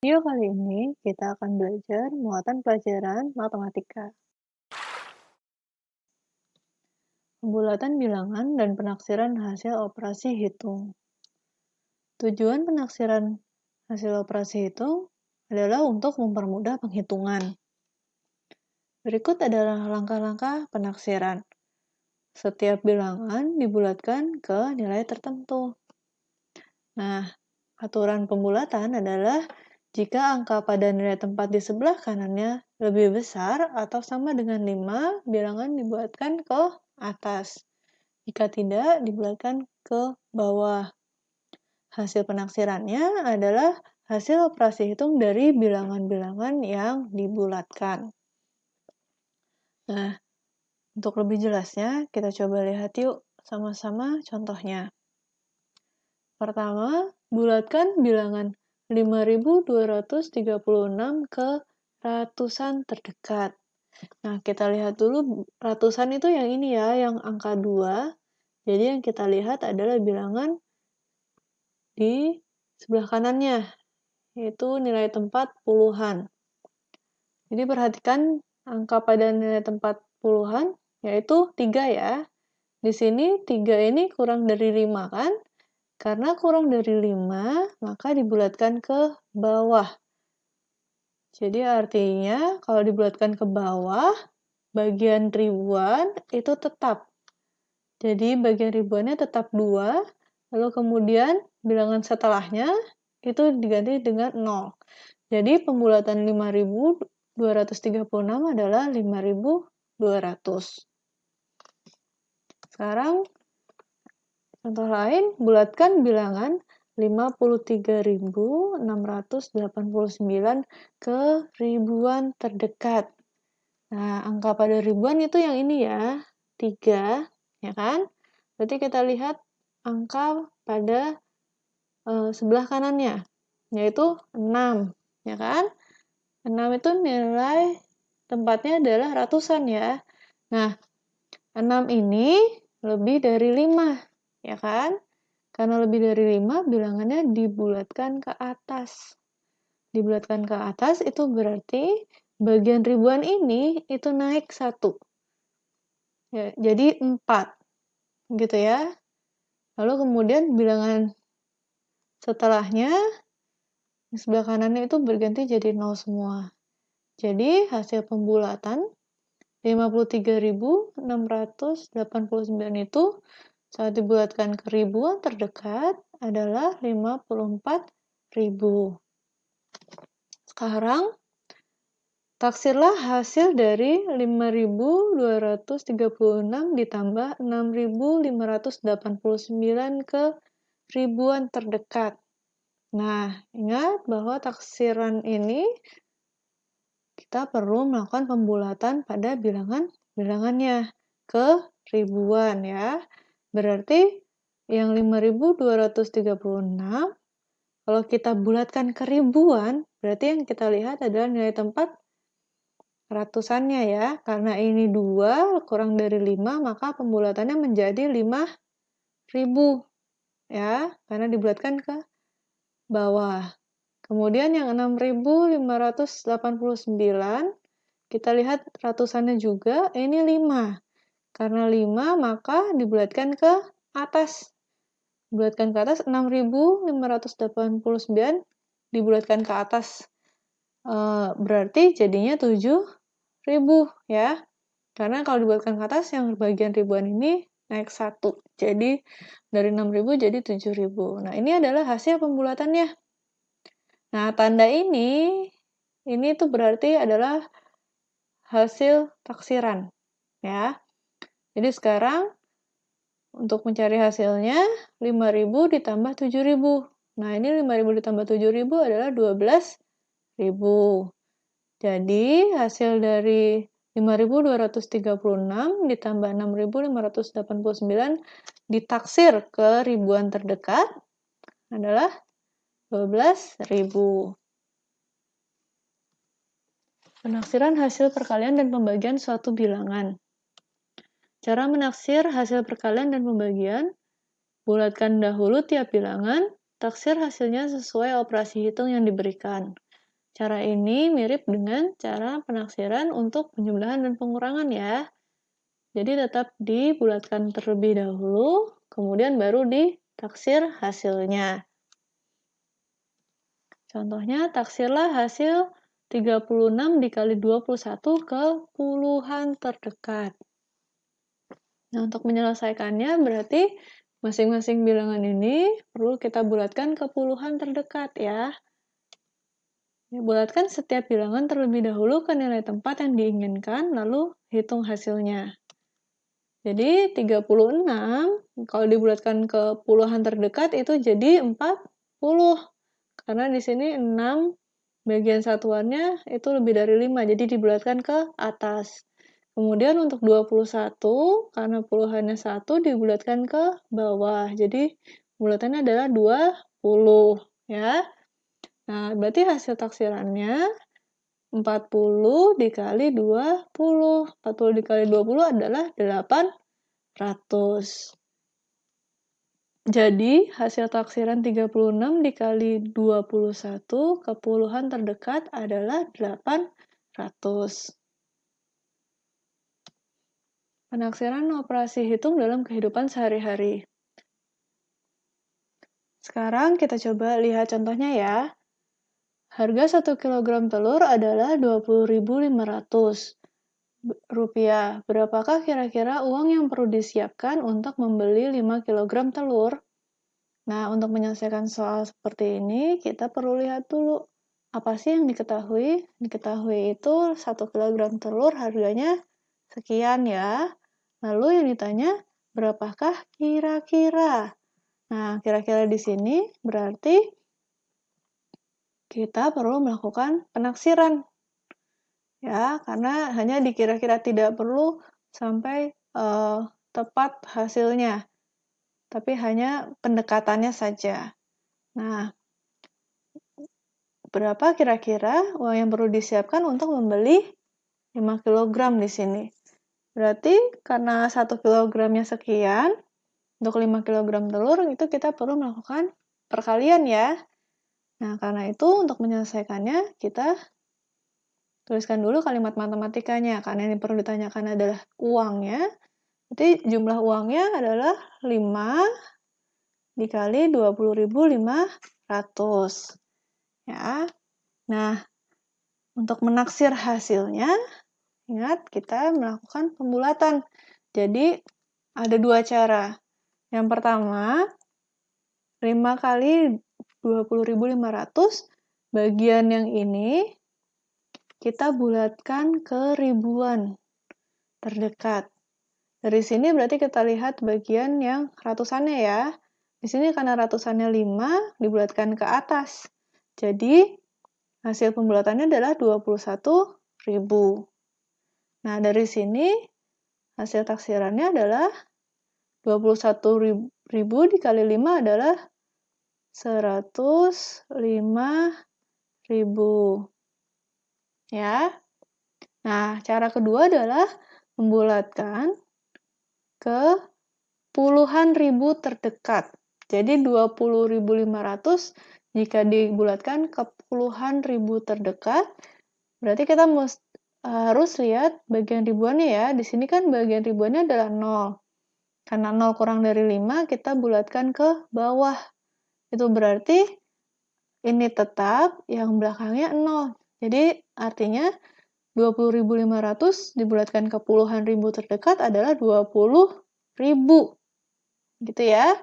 Video kali ini kita akan belajar muatan pelajaran matematika, pembulatan bilangan dan penaksiran hasil operasi hitung. Tujuan penaksiran hasil operasi hitung adalah untuk mempermudah penghitungan. Berikut adalah langkah-langkah penaksiran. Setiap bilangan dibulatkan ke nilai tertentu. Nah, aturan pembulatan adalah jika angka pada nilai tempat di sebelah kanannya lebih besar atau sama dengan 5, bilangan dibulatkan ke atas. Jika tidak, dibulatkan ke bawah. Hasil penaksirannya adalah hasil operasi hitung dari bilangan-bilangan yang dibulatkan. Nah, untuk lebih jelasnya, kita coba lihat yuk sama-sama contohnya. Pertama, bulatkan bilangan 5236 ke ratusan terdekat. Nah, kita lihat dulu ratusan itu yang ini ya, yang angka 2. Jadi yang kita lihat adalah bilangan di sebelah kanannya, yaitu nilai tempat puluhan. Jadi perhatikan angka pada nilai tempat puluhan, yaitu 3 ya. Di sini 3 ini kurang dari 5 kan? Karena kurang dari 5, maka dibulatkan ke bawah. Jadi artinya kalau dibulatkan ke bawah, bagian ribuan itu tetap. Jadi bagian ribuannya tetap 2, lalu kemudian bilangan setelahnya itu diganti dengan 0. Jadi pembulatan 5236 adalah 5200. Sekarang contoh lain, bulatkan bilangan 53.689 ke ribuan terdekat. Nah, angka pada ribuan itu yang ini ya, 3, ya kan? Berarti kita lihat angka pada sebelah kanannya, yaitu 6, ya kan? 6 itu nilai tempatnya adalah ratusan ya. Nah, 6 ini lebih dari 5, ya kan? Karena lebih dari 5, bilangannya dibulatkan ke atas. Dibulatkan ke atas itu berarti bagian ribuan ini itu naik 1. Ya, jadi 4. Gitu ya. Lalu kemudian bilangan setelahnya di sebelah kanannya itu berganti jadi 0 semua. Jadi hasil pembulatan 53.689 itu saat dibulatkan ke ribuan terdekat adalah 54.000. Sekarang, taksirlah hasil dari 5.236 ditambah 6.589 ke ribuan terdekat. Nah, ingat bahwa taksiran ini kita perlu melakukan pembulatan pada bilangannya ke ribuan ya. Berarti yang 5.236 kalau kita bulatkan ke ribuan, berarti yang kita lihat adalah nilai tempat ratusannya ya. Karena ini 2 kurang dari 5, maka pembulatannya menjadi 5.000 ya, karena dibulatkan ke bawah. Kemudian yang 6.589, kita lihat ratusannya juga, ini 5. Karena 5, maka dibulatkan ke atas. Dibulatkan ke atas, 6.589 dibulatkan ke atas. Berarti jadinya 7.000 ya. Karena kalau dibulatkan ke atas, yang bagian ribuan ini naik 1. Jadi dari 6.000 jadi 7.000. Nah, ini adalah hasil pembulatannya. Nah, tanda ini tuh berarti adalah hasil taksiran ya. Jadi sekarang untuk mencari hasilnya 5.000 ditambah 7.000. Nah, ini 5.000 ditambah 7.000 adalah 12.000. Jadi hasil dari 5.236 ditambah 6.589 ditaksir ke ribuan terdekat adalah 12.000. Penaksiran hasil perkalian dan pembagian suatu bilangan. Cara menaksir hasil perkalian dan pembagian, bulatkan dahulu tiap bilangan, taksir hasilnya sesuai operasi hitung yang diberikan. Cara ini mirip dengan cara penaksiran untuk penjumlahan dan pengurangan ya. Jadi tetap dibulatkan terlebih dahulu, kemudian baru ditaksir hasilnya. Contohnya, taksirlah hasil 36 dikali 21 ke puluhan terdekat. Nah, untuk menyelesaikannya berarti masing-masing bilangan ini perlu kita bulatkan ke puluhan terdekat ya. Bulatkan setiap bilangan terlebih dahulu ke nilai tempat yang diinginkan, lalu hitung hasilnya. Jadi 36, kalau dibulatkan ke puluhan terdekat itu jadi 40. Karena di sini 6 bagian satuannya itu lebih dari 5, jadi dibulatkan ke atas. Kemudian untuk 21, karena puluhannya 1, dibulatkan ke bawah. Jadi bulatannya adalah 20, ya. Nah, berarti hasil taksirannya 40 dikali 20. 40 dikali 20 adalah 800. Jadi, hasil taksiran 36 dikali 21 ke puluhan terdekat adalah 800. Penaksiran operasi hitung dalam kehidupan sehari-hari. Sekarang kita coba lihat contohnya ya. Harga 1 kg telur adalah 20.500 rupiah. Berapakah kira-kira uang yang perlu disiapkan untuk membeli 5 kg telur? Nah, untuk menyelesaikan soal seperti ini, kita perlu lihat dulu. Apa sih yang diketahui? Diketahui itu 1 kg telur harganya sekian ya. Lalu yang ditanya, berapakah kira-kira? Nah, kira-kira di sini berarti kita perlu melakukan penaksiran. Ya, karena hanya dikira-kira, tidak perlu sampai tepat hasilnya, tapi hanya pendekatannya saja. Nah, berapa kira-kira uang yang perlu disiapkan untuk membeli 5 kg di sini? Berarti karena 1 kg-nya sekian, untuk 5 kg telur itu kita perlu melakukan perkalian ya. Nah, karena itu untuk menyelesaikannya kita tuliskan dulu kalimat matematikanya, karena yang perlu ditanyakan adalah uangnya. Jadi jumlah uangnya adalah 5 dikali 20.500. Ya. Nah, untuk menaksir hasilnya, ingat kita melakukan pembulatan. Jadi ada dua cara. Yang pertama, 5 kali 20.500, bagian yang ini kita bulatkan ke ribuan terdekat. Dari sini berarti kita lihat bagian yang ratusannya ya. Di sini karena ratusannya 5, dibulatkan ke atas. Jadi, hasil pembulatannya adalah 21.000. Nah, dari sini hasil taksirannya adalah 21.000 dikali 5 adalah 105.000. Ya. Nah, cara kedua adalah membulatkan ke puluhan ribu terdekat. Jadi 20.500 jika dibulatkan ke puluhan ribu terdekat, berarti kita harus lihat bagian ribuannya ya. Di sini kan bagian ribuannya adalah 0. Karena 0 kurang dari 5, kita bulatkan ke bawah. Itu berarti ini tetap, yang belakangnya 0. Jadi artinya 20.500 dibulatkan ke puluhan ribu terdekat adalah 20.000. Gitu ya.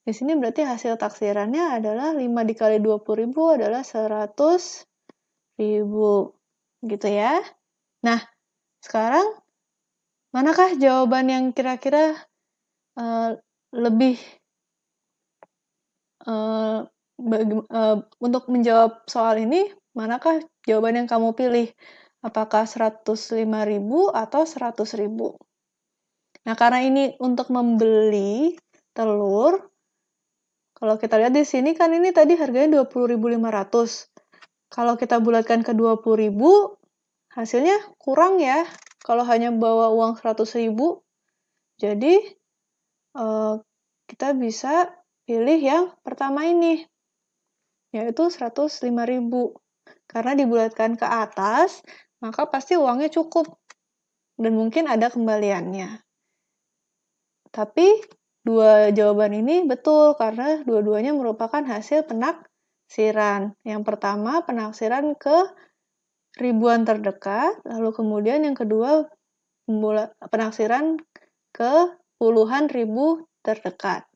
Di sini berarti hasil taksirannya adalah 5 dikali 20.000 adalah 100.000. Gitu ya. Nah, sekarang manakah jawaban yang kira-kira lebih untuk menjawab soal ini, manakah jawaban yang kamu pilih? Apakah 105.000 atau 100.000? Nah, karena ini untuk membeli telur, kalau kita lihat di sini kan ini tadi harganya 20.500. Kalau kita bulatkan ke 20.000, hasilnya kurang ya. Kalau hanya bawa uang 100.000, jadi kita bisa pilih yang pertama ini, yaitu 105.000. Karena dibulatkan ke atas, maka pasti uangnya cukup. Dan mungkin ada kembaliannya. Tapi dua jawaban ini betul karena dua-duanya merupakan hasil penaksiran. Yang pertama penaksiran ke ribuan terdekat, lalu kemudian yang kedua penaksiran ke puluhan ribu terdekat.